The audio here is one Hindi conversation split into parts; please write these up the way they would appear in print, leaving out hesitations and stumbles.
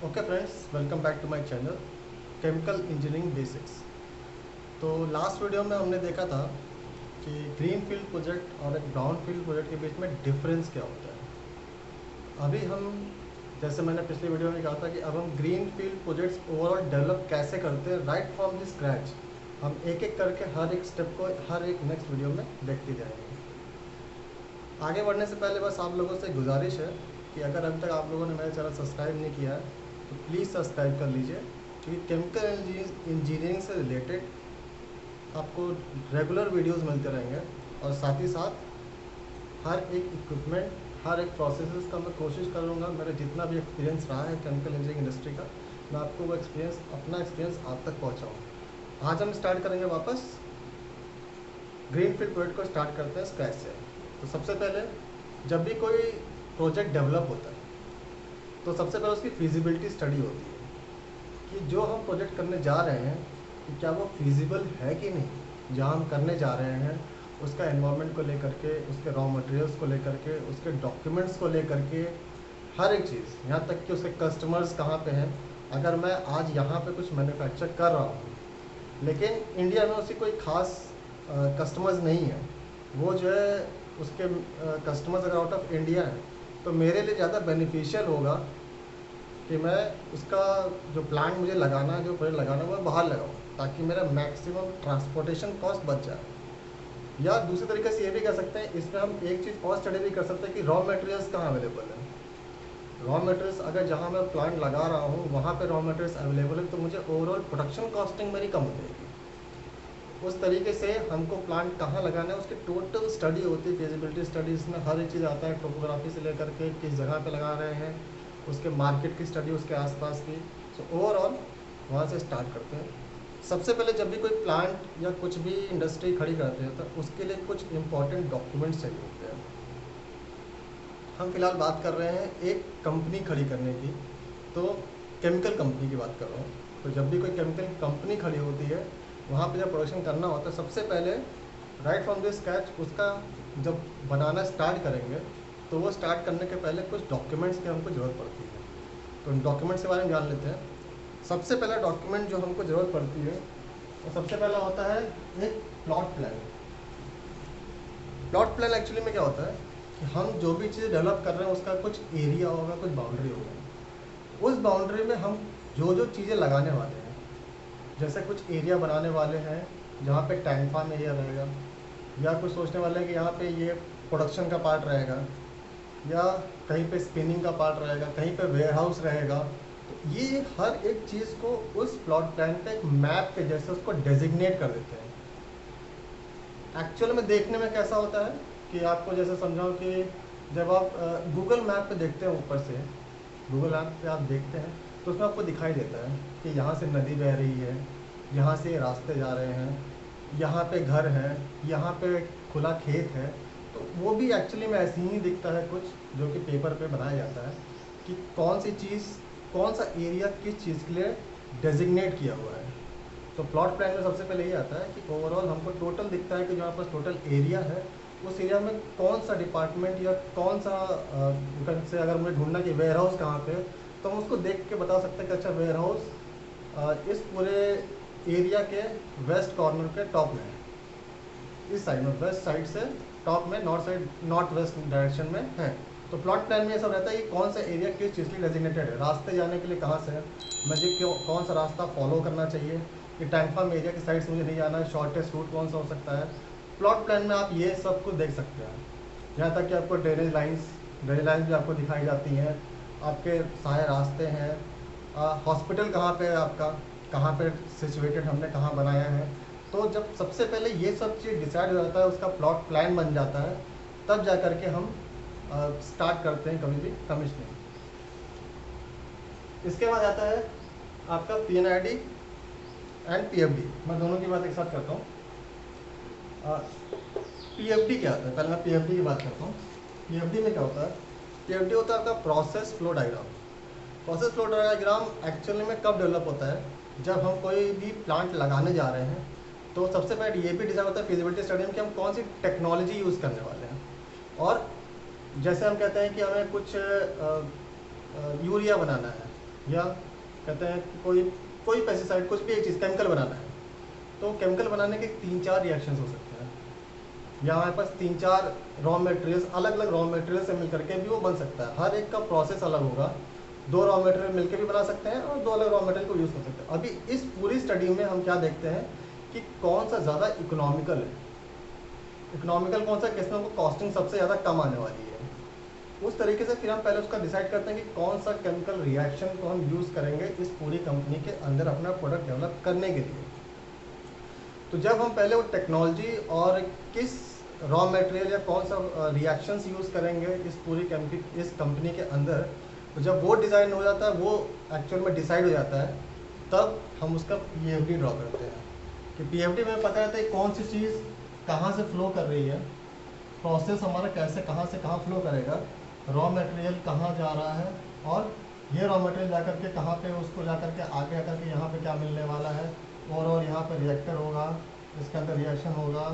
Okay friends, welcome back to my channel chemical engineering basics. तो लास्ट वीडियो में हमने देखा था कि ग्रीन फील्ड प्रोजेक्ट और एक ब्राउन फील्ड प्रोजेक्ट के बीच में डिफरेंस क्या होता है। अभी हम, जैसे मैंने पिछले वीडियो में कहा था कि अब हम green field projects overall develop कैसे करते हैं राइट फ्रॉम द स्क्रैच। हम एक एक करके हर एक स्टेप को हर एक नेक्स्ट वीडियो में देखते जाएंगे। आगे बढ़ने से पहले बस आप लोगों से गुजारिश है कि अगर अभी तक आप लोगों ने मेरा चैनल सब्सक्राइब नहीं किया है तो प्लीज़ सब्सक्राइब कर लीजिए, क्योंकि केमिकल इंजीनियरिंग से रिलेटेड आपको रेगुलर वीडियोस मिलते रहेंगे। और साथ ही साथ हर एक इक्विपमेंट, हर एक प्रोसेसेस का मैं कोशिश करूँगा, मेरा जितना भी एक्सपीरियंस रहा है केमिकल इंजीनियरिंग इंडस्ट्री का, मैं आपको वो एक्सपीरियंस, अपना एक्सपीरियंस आप तक पहुँचाऊँ। आज हम स्टार्ट करेंगे वापस ग्रीन फील्ड प्रोजेक्ट को स्टार्ट करते हैं स्क्रैच से। तो सबसे पहले जब भी कोई प्रोजेक्ट डेवलप होता है तो सबसे पहले उसकी फिजिबिलिटी स्टडी होती है कि जो हम प्रोजेक्ट करने जा रहे हैं कि क्या वो फिजिबल है कि नहीं। जहाँ हम करने जा रहे हैं उसका एनवायरनमेंट को लेकर के, उसके रॉ मटेरियल्स को लेकर के, उसके डॉक्यूमेंट्स को लेकर के, हर एक चीज़, यहाँ तक कि उसके कस्टमर्स कहाँ पे हैं। अगर मैं आज यहाँ पे कुछ मैन्युफैक्चर कर रहा हूँ लेकिन इंडिया में उसकी कोई खास कस्टमर्स नहीं है, वो जो है उसके कस्टमर्स अगर आउट ऑफ इंडिया हैं, तो मेरे लिए ज़्यादा बेनिफिशियल होगा कि मैं उसका जो प्लांट मुझे लगाना है, जो प्रोजेक्ट लगाना है, वो बाहर लगाऊँ ताकि मेरा मैक्सिमम ट्रांसपोर्टेशन कॉस्ट बच जाए। या दूसरी तरीके से ये भी कह सकते हैं, इसमें हम एक चीज़ और स्टडी भी कर सकते हैं कि रॉ मटेरियल्स कहाँ अवेलेबल है। रॉ मटेरियल्स अगर जहाँ मैं प्लांट लगा रहा हूँ वहाँ पे रॉ मटेरियल्स अवेलेबल है तो मुझे ओवरऑल प्रोडक्शन कॉस्टिंग मेरी कम हो जाएगी। उस तरीके से हमको प्लांट कहाँ लगाना है उसकी टोटल स्टडी होती है, फिजिबिलिटी स्टडी। इसमें हर एक चीज़ आता है, टोपोग्राफी से लेकर के किस जगह पे लगा रहे हैं, उसके मार्केट की स्टडी, उसके आसपास की। सो ओवरऑल वहाँ से स्टार्ट करते हैं। सबसे पहले जब भी कोई प्लांट या कुछ भी इंडस्ट्री खड़ी करते हैं तो उसके लिए कुछ इंपॉर्टेंट डॉक्यूमेंट्स चाहिए होते हैं। हम फिलहाल बात कर रहे हैं एक कंपनी खड़ी करने की, तो केमिकल कंपनी की बात कर रहा हूँ। तो जब भी कोई केमिकल कंपनी खड़ी होती है, वहाँ पे जब प्रोडक्शन करना होता है, सबसे पहले राइट फ्रॉम द स्क्रैच उसका जब बनाना स्टार्ट करेंगे तो वो स्टार्ट करने के पहले कुछ डॉक्यूमेंट्स की हमको ज़रूरत पड़ती है। तो उन डॉक्यूमेंट्स के बारे में जान लेते हैं। सबसे पहला डॉक्यूमेंट जो हमको ज़रूरत पड़ती है वो सबसे पहला होता है एक plot plan. Plot plan actually में क्या होता है कि हम जो भी चीज़ डेवलप कर रहे हैं उसका कुछ एरिया होगा, कुछ बाउंड्री होगा। उस बाउंड्री में हम जो जो चीज़ें लगाने वाले हैं, जैसे कुछ एरिया बनाने वाले हैं जहाँ पे टैंक फार्म एरिया रहेगा, या कुछ सोचने वाले हैं कि यहाँ पे ये प्रोडक्शन का पार्ट रहेगा, या कहीं पे स्पिनिंग का पार्ट रहेगा, कहीं पे वेयर हाउस रहेगा। तो ये हर एक चीज़ को उस प्लॉट प्लान पे एक मैप के जैसे उसको डेजिग्नेट कर देते हैं। एक्चुअल में देखने में कैसा होता है कि आपको जैसे समझाओ कि जब आप गूगल मैप पे देखते हैं, ऊपर से गूगल मैप पे आप देखते हैं तो उसमें आपको दिखाई देता है कि यहाँ से नदी बह रही है, यहाँ से रास्ते जा रहे हैं, यहाँ पे घर है, यहाँ पे खुला खेत है। तो वो भी एक्चुअली में ऐसे ही दिखता है कुछ, जो कि पेपर पे बनाया जाता है कि कौन सी चीज़, कौन सा एरिया किस चीज़ के लिए डेजिग्नेट किया हुआ है। तो प्लॉट प्लान में सबसे पहले ये आता है कि ओवरऑल हमको टोटल दिखता है कि जहाँ पर टोटल एरिया है उस एरिया में कौन सा डिपार्टमेंट या कौन सा से अगर मुझे ढूंढना कि वेयर हाउस कहाँ पे, तो हम उसको देख के बता सकते हैं कि अच्छा वेयर हाउस इस पूरे एरिया के वेस्ट कॉर्नर के टॉप में है, इस साइड में, वेस्ट साइड से टॉप में, north side, north west direction में है। तो प्लॉट प्लान में ये सब रहता है कि कौन सा एरिया किस चीज़ के लिए डेजिग्नेटेड है, रास्ते जाने के लिए कहाँ से है, मुझे कौन सा रास्ता फॉलो करना चाहिए, कि टैंक फार्म एरिया की साइड से मुझे नहीं जाना है, शॉर्टेस्ट रूट कौन सा हो सकता है। प्लॉट प्लान में आप ये सब कुछ देख सकते हैं। यहाँ तक कि आपको ड्रेनेज लाइन्स भी आपको दिखाई जाती हैं, आपके सारे रास्ते हैं, हॉस्पिटल कहाँ पे है आपका, कहाँ पे सिचुएटेड, हमने कहाँ बनाया है। तो जब सबसे पहले ये सब चीज़ डिसाइड हो जाता है, उसका प्लॉट प्लान बन जाता है, तब जा कर के हम स्टार्ट करते हैं कभी भी कमीशनिंग। इसके बाद आता है आपका PNID एंड PFD। मैं दोनों की बात एक साथ करता हूँ। PFD क्या होता है, पहले मैं PFD की बात करता हूँ। PFD में क्या होता है, PFD होता है आपका process flow diagram. Process flow diagram actually में कब डेवलप होता है, जब हम कोई भी प्लांट लगाने जा रहे हैं तो सबसे पहले ये भी डिसाइड होता है फिजिबिलिटी स्टडी में कि हम कौन सी टेक्नोलॉजी यूज़ करने वाले हैं। और जैसे हम कहते हैं कि हमें कुछ यूरिया बनाना है, या कहते हैं कि कोई कोई पेस्टिसाइड, कुछ भी एक चीज़ केमिकल बनाना है, तो केमिकल बनाने के 3-4 रिएक्शंस हो सकते हैं, या हमारे पास 3-4 रॉ मटेरियल्स, अलग अलग रॉ मटेरियल से मिल करके भी वो बन सकता है। हर एक का प्रोसेस अलग होगा, 2 रॉ मटेरियल मिलकर भी बना सकते हैं और 2 अलग रॉ मटेरियल को यूज़ कर सकते हैं। अभी इस पूरी स्टडी में हम क्या देखते हैं कि कौन सा ज़्यादा इकोनॉमिकल है, इकोनॉमिकल कौन सा, किसमें हमको कॉस्टिंग सबसे ज़्यादा कम आने वाली है। उस तरीके से फिर हम पहले उसका डिसाइड करते हैं कि कौन सा केमिकल रिएक्शन को हम यूज़ करेंगे इस पूरी कंपनी के अंदर अपना प्रोडक्ट डेवलप करने के लिए। तो जब हम पहले वो टेक्नोलॉजी और किस रॉ मटेरियल या कौन सा रिएक्शंस यूज़ करेंगे इस कंपनी के अंदर, तो जब वो डिज़ाइन हो जाता है, वो एक्चुअल में डिसाइड हो जाता है, तब हम उसका पीएफडी ड्रॉ करते हैं कि पीएफडी में पता रहता है कौन सी चीज़ कहाँ से फ्लो कर रही है, प्रोसेस हमारा कैसे कहाँ से कहाँ फ्लो करेगा, रॉ मटेरियल कहाँ जा रहा है, और ये रॉ मटेरियल जा कर के कहाँ पे उसको जा कर के आगे आकर के यहाँ पे क्या मिलने वाला है, और यहाँ पे रिएक्टर होगा, इसके अंदर रिएक्शन होगा,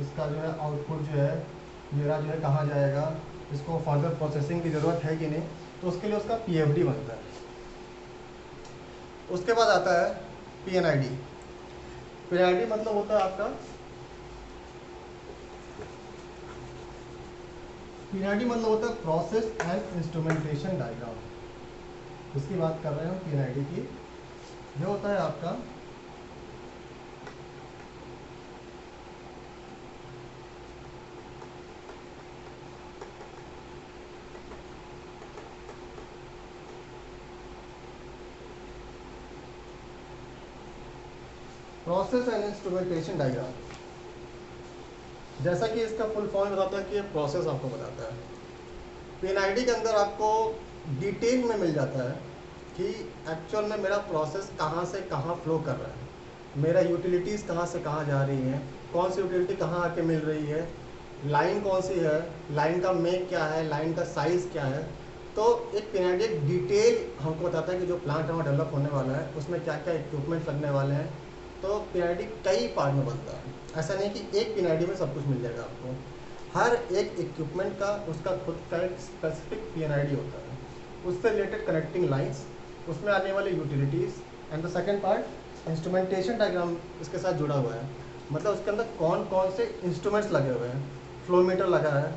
इसका जो है आउटपुट जो है मेरा जो है कहाँ जाएगा, इसको फर्दर प्रोसेसिंग की ज़रूरत है कि नहीं, तो उसके लिए उसका पीएफडी बनता है। उसके बाद आता है पीएनआईडी। पीएनआईडी मतलब होता है आपका, पीएनआईडी मतलब होता है प्रोसेस एंड इंस्ट्रूमेंटेशन डायग्राम। इसकी बात कर रहे हैं हम पीएनआईडी की। ये होता है आपका प्रोसेस एंड इंस्ट्रूमेंटेशन डायग्राम। जैसा कि इसका फुल फॉर्म बताता है कि ये प्रोसेस आपको बताता है। पीएनआईडी के अंदर आपको डिटेल में मिल जाता है कि एक्चुअल में मेरा प्रोसेस कहाँ से कहाँ फ्लो कर रहा है, मेरा यूटिलिटीज़ कहाँ से कहाँ जा रही हैं, कौन सी यूटिलिटी कहाँ आके मिल रही है, लाइन कौन सी है, लाइन का मेक क्या है, लाइन का साइज़ क्या है। तो एक पीएनआईडी एक डिटेल हमको बताता है कि जो प्लांट हमारा डेवलप होने वाला है उसमें क्या क्या इक्विपमेंट लगने वाले हैं। तो पीएनआईडी कई पार्ट में बनता है, ऐसा नहीं कि एक पीएनआईडी में सब कुछ मिल जाएगा आपको। हर एक इक्विपमेंट का उसका खुद का एक स्पेसिफिक पीएनआईडी होता है, उससे रिलेटेड कनेक्टिंग लाइंस, उसमें आने वाले utilities, and the second part instrumentation diagram इसके साथ जुड़ा हुआ है। मतलब उसके अंदर कौन कौन से इंस्ट्रूमेंट्स लगे हुए हैं, फ्लोमीटर लगा है,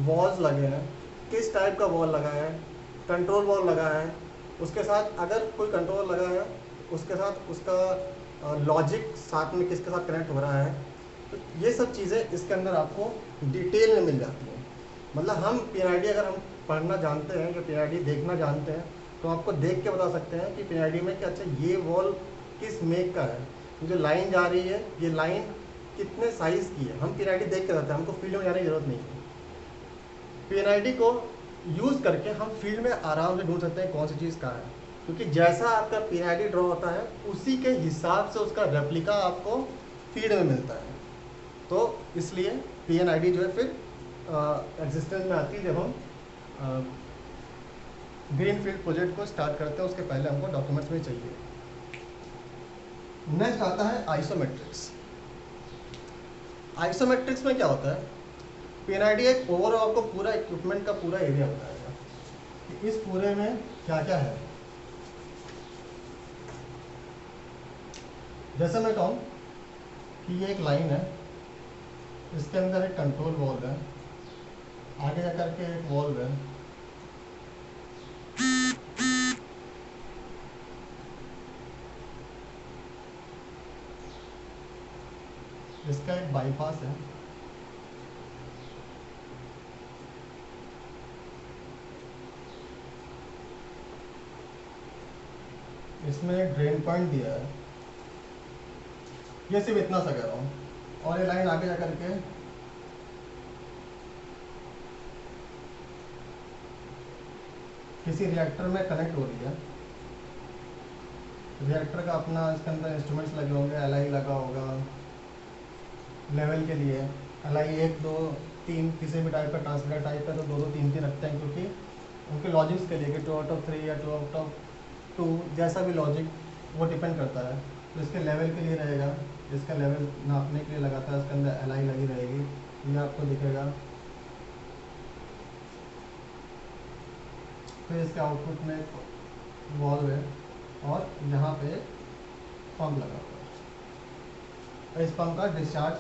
वॉल्स लगे हैं, किस टाइप का वॉल लगा है, कंट्रोल वॉल लगा है, उसके साथ अगर कोई कंट्रोल लगा है उसके साथ उसका लॉजिक साथ में किसके साथ कनेक्ट हो रहा है। तो ये सब चीज़ें इसके अंदर आपको डिटेल में मिल जाती हैं। मतलब हम पीएनआईडी अगर हम पढ़ना जानते हैं, जो पीएनआईडी देखना जानते हैं, तो आपको देख के बता सकते हैं कि पीएनआईडी में कि अच्छा ये वॉल किस मेक का है, जो लाइन जा रही है ये लाइन कितने साइज़ की है। हम पीएनआईडी देख के रहते हैं, हमको फील्ड में जाने की ज़रूरत नहीं है। पीएनआईडी को यूज़ करके हम फील्ड में आराम से ढूंढ सकते हैं कौन सी चीज़ कहाँ है, क्योंकि जैसा आपका पीएनआईडी ड्रॉ होता है उसी के हिसाब से उसका रेप्लिका आपको फील्ड में मिलता है। तो इसलिए पीएनआईडी जो है फिर एग्जिस्टेंस में आती है जब हम ग्रीन फील्ड प्रोजेक्ट को स्टार्ट करते हैं, उसके पहले हमको डॉक्यूमेंट्स में चाहिए। नेक्स्ट आता है आइसोमेट्रिक्स। आइसोमेट्रिक्स में क्या होता है, पीएनआईडी एक ओवरऑल आपको पूरा इक्विपमेंट का पूरा एरिया बताएगा कि इस पूरे में क्या क्या है। जैसे मैं कहूँ कि ये एक लाइन है, इसके अंदर एक कंट्रोल वॉल्व है, आगे जाकर के एक वॉल्व है, इसका एक बाईपास है, इसमें एक ड्रेन पॉइंट दिया है। ये सिर्फ इतना सा कह रहा हूँ, और ये लाइन आगे जाकर के किसी रिएक्टर में कनेक्ट हो रही है। रिएक्टर का अपना इसके अंदर इंस्ट्रूमेंट्स लगे होंगे, एलआई लगा होगा लेवल के लिए, एलआई 1 2 3 किसी भी टाइप का ट्रांसमीटर टाइप है तो 2 2 3 3 रखते हैं, क्योंकि उनके लॉजिक्स के लिए कि 2/3 या 2/2 जैसा भी लॉजिक वो डिपेंड करता है। तो इसके लेवल के लिए रहेगा, इसका लेवल नापने के लिए लगाता है, इसके अंदर एलआई लगी रहेगी, ये आपको दिखेगा। फिर इसके आउटपुट में वॉल्व है और यहाँ पे पंप लगा हुआ है। इस पंप का डिस्चार्ज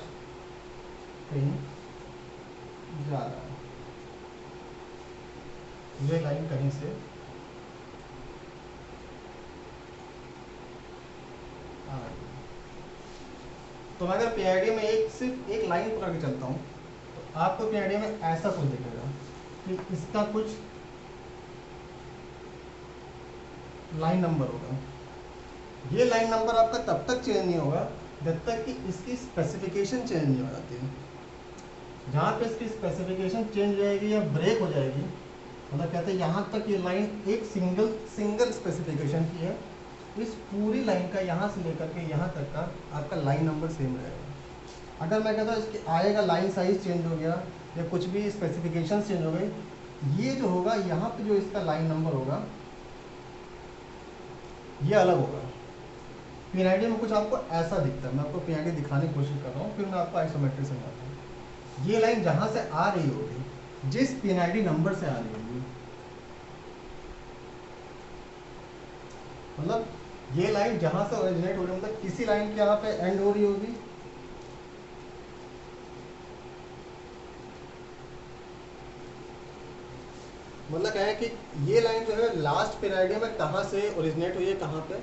कहीं जा रहा है, ये लाइन कहीं से आ रही है। तो मैं अगर पीआईडी में सिर्फ एक लाइन पकड़ के चलता हूँ तो आपको पीआईडी में ऐसा कुछ दिखेगा कि इसका कुछ लाइन नंबर होगा। ये लाइन नंबर आपका तब तक चेंज नहीं होगा जब तक कि इसकी स्पेसिफिकेशन चेंज नहीं हो जाती है। जहाँ पे इसकी स्पेसिफिकेशन चेंज हो जाएगी या ब्रेक हो जाएगी, मतलब कहते हैं यहाँ तक ये लाइन एक सिंगल स्पेसिफिकेशन की है, इस पूरी लाइन का यहाँ से लेकर के यहाँ तक का आपका लाइन नंबर सेम रहेगा। अगर मैं कहता हूँ इसके आएगा लाइन साइज चेंज हो गया या कुछ भी स्पेसिफिकेशन चेंज हो गई, ये जो होगा यहाँ पे जो इसका लाइन नंबर होगा ये अलग होगा। पीएनआईडी में कुछ आपको ऐसा दिखता है, मैं आपको पीएनआईडी दिखाने की कोशिश कर रहा हूँ, फिर मैं आपको आइसोमेट्रिक समझाता हूँ। ये लाइन जहाँ से आ रही होगी, जिस पीएनआईडी नंबर से आ रही होगी, मतलब ये लाइन जहाँ से ओरिजिनेट हो रही है, मतलब किसी लाइन के यहाँ पे एंड हो रही होगी, मतलब क्या है कि ये लाइन जो है लास्ट पीएनआईडी में कहाँ से ओरिजिनेट हुई है, कहाँ पे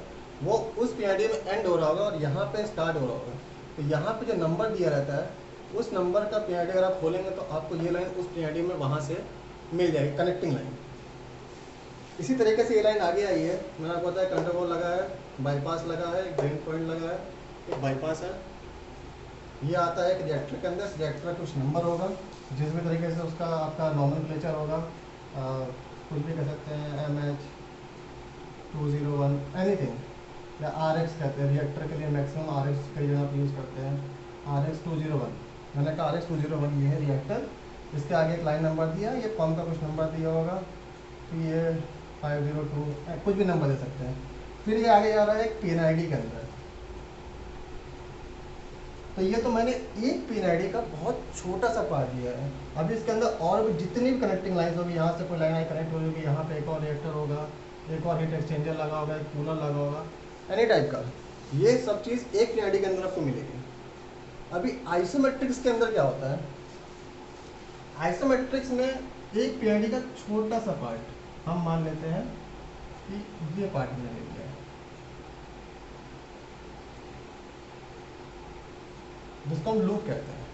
वो उस पीएनआईडी में एंड हो रहा होगा और यहाँ पे स्टार्ट हो रहा होगा। तो यहाँ पे जो नंबर दिया रहता है, उस नंबर का पीएनआईडी अगर आप खोलेंगे तो आपको ये लाइन उस पीएनआईडी में वहाँ से मिल जाएगी, कनेक्टिंग लाइन। इसी तरीके से ये लाइन आगे आई है, मैंने आपको बताया कंट्रोल लगा है, बाईपास लगा है, ड्रेन पॉइंट लगा है, एक बाईपास है। ये आता है एक रिएक्टर के अंदर, रिएक्टर का कुछ नंबर होगा, जिस भी तरीके से उसका आपका नॉमेनक्लेचर होगा, कुछ भी कह सकते हैं MH201 एनीथिंग, या RX कहते हैं। रिएक्टर के लिए मैक्सिमम RX कई जगह आप यूज़ करते हैं, RX201। मैंने कहा RX201 ये है रिएक्टर, इसके आगे एक लाइन नंबर दिया, ये पंप का कुछ नंबर दिया होगा, तो ये 502 कुछ भी नंबर दे सकते हैं। फिर ये आगे जा रहा है एक पीएनआईडी के अंदर। तो ये तो मैंने एक पीएनआईडी का बहुत छोटा सा पार्ट दिया है। अभी इसके अंदर और भी जितनी भी कनेक्टिंग लाइन्स होगी, यहाँ से कोई लाइन कनेक्ट हो जाएगी, यहाँ पे एक और रिएक्टर होगा, एक और हीट एक्सचेंजर लगा होगा, एक कूलर लगा होगा, एनी टाइप का, ये सब चीज़ एक पीएनआईडी के अंदर आपको मिलेगी। अभी आइसोमेट्रिक्स के अंदर क्या होता है, आइसोमेट्रिक्स में एक पीएनआईडी का छोटा सा पार्ट हम मान लेते हैं कि ये पार्ट मैंने ले लिया है, जिसको हम लूप कहते हैं।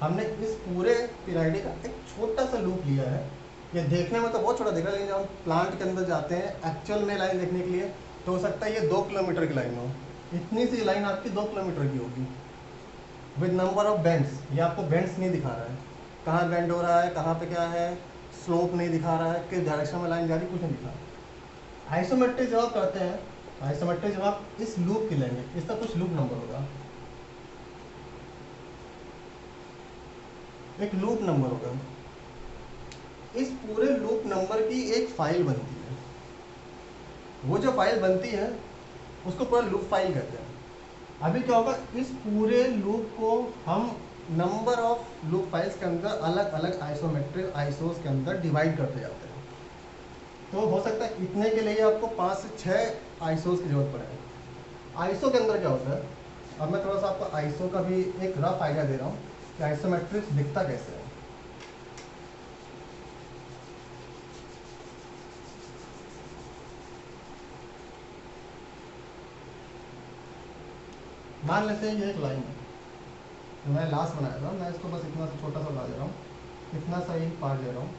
हमने इस पूरे पीएनआईडी का एक छोटा सा लूप लिया है। ये देखने में तो बहुत छोटा दिख रहा है, लेकिन जब हम प्लांट के अंदर जाते हैं एक्चुअल में लाइन देखने के लिए, तो हो सकता है ये 2 किलोमीटर की लाइन हो। इतनी सी लाइन आपकी 2 किलोमीटर की होगी विद नंबर ऑफ बेंड्स। ये आपको बेंड्स नहीं दिखा रहा है, कहाँ बेंड हो रहा है, कहाँ पे क्या है, स्लोप नहीं दिखा रहा है, किस डायरेक्शन में लाइन जा रही, कुछ नहीं दिखा रहा। आइसोमेट्रिक जब आप करते हैं, आइसोमेट्रिक जब आप इस लूप की लेंगे, इसका कुछ लूप नंबर होगा, एक लूप नंबर होगा। इस पूरे लूप नंबर की एक फाइल बनती है। वो जो फाइल बनती है उसको पूरा लूप फाइल कहते हैं। अभी क्या होगा, इस पूरे लूप को हम नंबर ऑफ लूप फाइल्स के अंदर अलग अलग आइसोमेट्रिक आइसोस के अंदर डिवाइड करते जाते हैं। तो हो सकता है इतने के लिए आपको 5 से 6 आइसोस की जरूरत पड़े। आइसो के अंदर क्या होता है, अब मैं थोड़ा सा आपको आइसो का भी एक रफ आइडिया दे रहा हूँ कि आइसोमेट्रिक्स दिखता कैसे है। मान लेते हैं ये एक लाइन है, तो मैं लास्ट बनाया था, मैं इसको बस इतना सा छोटा सा बना दे रहा हूँ, इतना सा ही पार्ट दे रहा हूँ।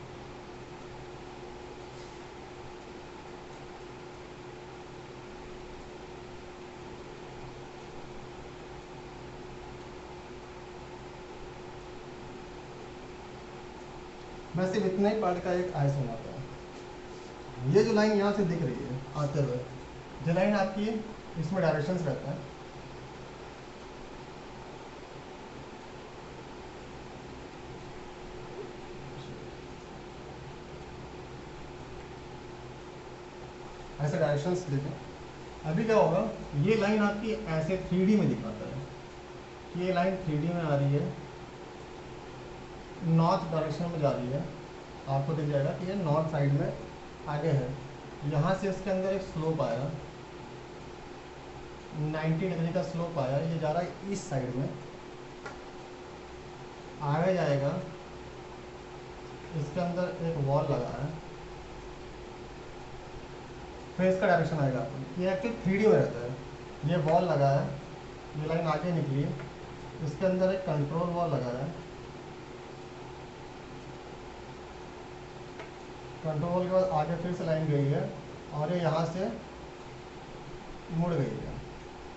मैं सिर्फ इतने ही पार्ट का एक आयत बनाता हूँ। ये जो लाइन यहाँ से दिख रही है आते हुए, जो लाइन आपकी इसमें डायरेक्शंस रहता है, ऐसे डायरेक्शंस देखें। अभी क्या होगा, ये लाइन आपकी ऐसे 3D में दिखाता है कि ये लाइन 3D में आ रही है, नॉर्थ डायरेक्शन में जा रही है। आपको दिख जाएगा कि ये नॉर्थ साइड में आगे है, यहाँ से इसके अंदर एक स्लोप आया, 90 डिग्री का स्लोप आया, ये जा रहा है इस साइड में, आगे जाएगा, इसके अंदर एक वॉल लगा है, फिर इसका डायरेक्शन आएगा। ये एक्चुअली 3D में रहता है। ये वॉल लगा है, ये लाइन आगे निकली, इसके अंदर एक कंट्रोल वॉल लगा है, कंट्रोल वॉल के बाद आगे फिर से लाइन गई है और ये यहाँ से मुड़ गई है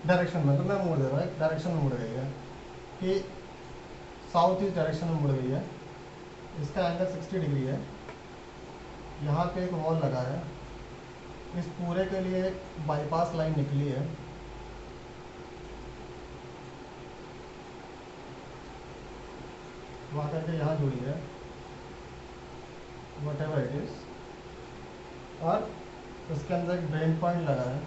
डायरेक्शन में, तो मैं मुड़ दे रहा हूँ, डायरेक्शन में मुड़ गई है कि साउथ ईस्ट डायरेक्शन में मुड़ गई है। इसका एंगल 60 डिग्री है। यहाँ पे एक वॉल लगा है, इस पूरे के लिए एक बाईपास लाइन निकली है, वहाँ करके यहाँ जुड़ी है, वट एवर इट इज, और उसके अंदर एक ड्रेन पॉइंट लगा है।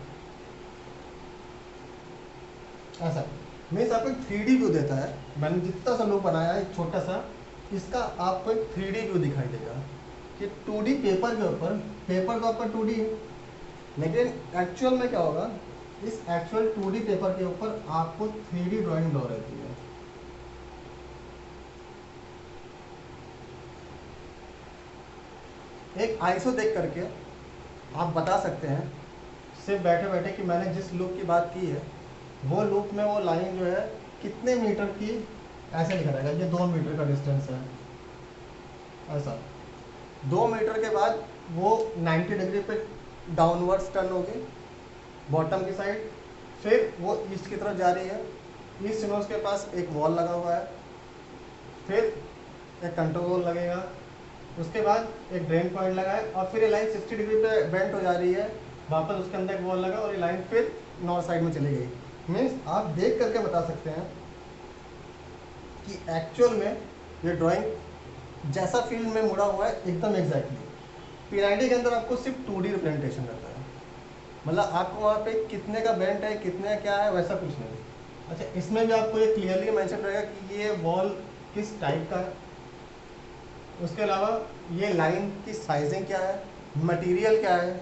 ऐसा मीन्स आपको एक 3D व्यू देता है। मैंने जितना सा लुक बनाया है एक छोटा सा, इसका आपको एक 3D व्यू दिखाई देगा कि 2D पेपर के ऊपर, पेपर का ऊपर 2D है, लेकिन एक्चुअल में क्या होगा, इस एक्चुअल 2D पेपर के ऊपर आपको 3D ड्राइंग ड्रॉ रहती है। एक आईएसओ देख करके आप बता सकते हैं सिर्फ बैठे बैठे कि मैंने जिस लुक की बात की है वो लुक में वो लाइन जो है कितने मीटर की, ऐसे लिखा रहेगा ये 2 मीटर का डिस्टेंस है, ऐसा 2 मीटर के बाद वो 90 डिग्री पे डाउनवर्ड्स टर्न होगी बॉटम की साइड, फिर वो ईस्ट की तरफ जा रही है, ईस्ट नोज के पास एक वॉल लगा हुआ है, फिर एक कंट्रोल वॉल लगेगा, उसके बाद एक ड्रेन पॉइंट लगा है, और फिर ये लाइन 60 डिग्री पे बेंट हो जा रही है, वापस उसके अंदर एक वॉल लगा और ये लाइन फिर नॉर्थ साइड में चली गई। मीन्स आप देख करके बता सकते हैं कि एक्चुअल में ये ड्राइंग जैसा फील्ड में मुड़ा हुआ है एकदम एग्जैक्टली। P90 के अंदर आपको सिर्फ 2D रिप्रेजेंटेशन रहता है, मतलब आपको वहाँ पे कितने का बेंट है, कितने क्या है, वैसा कुछ नहीं। अच्छा, इसमें भी आपको ये क्लियरली मेंशन रहेगा कि ये वॉल किस टाइप का है, उसके अलावा ये लाइन की साइजिंग क्या है, मटेरियल क्या है,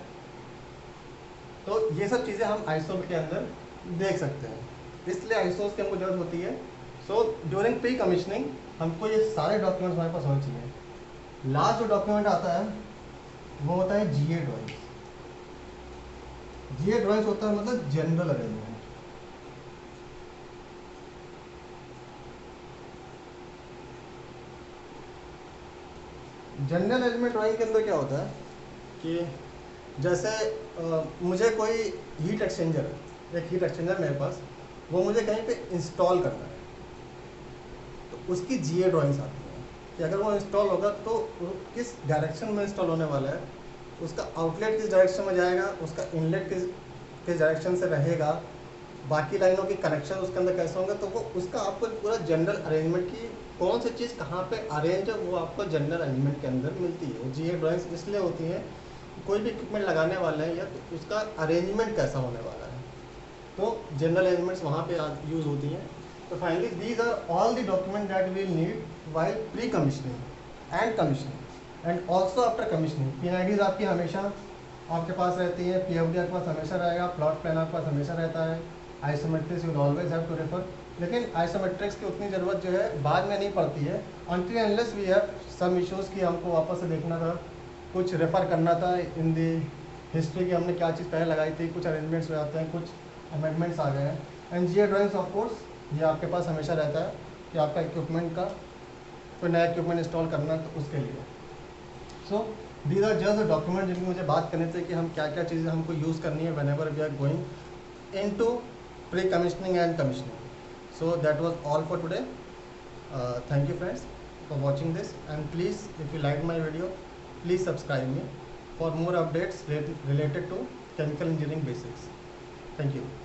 तो ये सब चीज़ें हम आईएसओ के अंदर देख सकते हैं, इसलिए आईएसओ की हमको जरूरत होती है। सो ड्यूरिंग प्री कमीशनिंग हमको ये सारे डॉक्यूमेंट्स हमारे पास होने चाहिए। लास्ट जो डॉक्यूमेंट आता है वो होता है जीए ड्राइंग्स। जीए ड्राइंग्स होता है मतलब general arrangement. General arrangement drawing के अंदर क्या होता है कि जैसे मुझे कोई हीट एक्सचेंजर है, एक हीट एक्सचेंजर मेरे पास, वो मुझे कहीं पे इंस्टॉल करना है, तो उसकी जीए ड्राइंग्स आती हैं कि अगर वो इंस्टॉल होगा तो वो किस डायरेक्शन में इंस्टॉल होने वाला है, उसका आउटलेट किस डायरेक्शन में जाएगा, उसका इनलेट किस डायरेक्शन से रहेगा, बाकी लाइनों के कनेक्शन उसके अंदर कैसे होंगे, तो वो उसका आपको पूरा जनरल अरेंजमेंट की कौन सी चीज़ कहाँ पे अरेंज है वो आपको जनरल अरेंजमेंट के अंदर मिलती है। जीए ड्राइंग्स इसलिए होती हैं, कोई भी इक्विपमेंट लगाने वाला है या तो उसका अरेंजमेंट कैसा होने वाला है, तो जनरल अरेंजमेंट्स वहाँ पे यूज़ होती हैं। तो finally these are all the document that we'll need while pre commissioning and commissioning and also after commissioning. P90s आपकी हमेशा आपके पास रहती है, PFD आपके पास हमेशा रहेगा, प्लॉट प्लान आपके पास हमेशा रहता है, isometrics you'll always have to refer. लेकिन आइसोमेट्रिक्स की उतनी ज़रूरत जो है बाद में नहीं पड़ती है, until unless we have some issues की हमको वापस से देखना था, कुछ रेफ़र करना था इन दी हिस्ट्री की हमने क्या चीज़ पहले लगाई थी, कुछ अरेंजमेंट्स हो जाते हैं, कुछ अमेंडमेंट्स आ गए हैं। And GA drawings of course ये आपके पास हमेशा रहता है कि आपका इक्विपमेंट का कोई नया इक्विपमेंट इंस्टॉल करना है तो उसके लिए। So these are just the document जिनकी मुझे बात करने थे कि हम क्या क्या चीज़ें हमको यूज़ करनी है whenever we are going into pre commissioning and commissioning. So that was all for today. Thank you friends for watching this, and please if you liked my video please subscribe me for more updates related to chemical engineering basics. Thank you.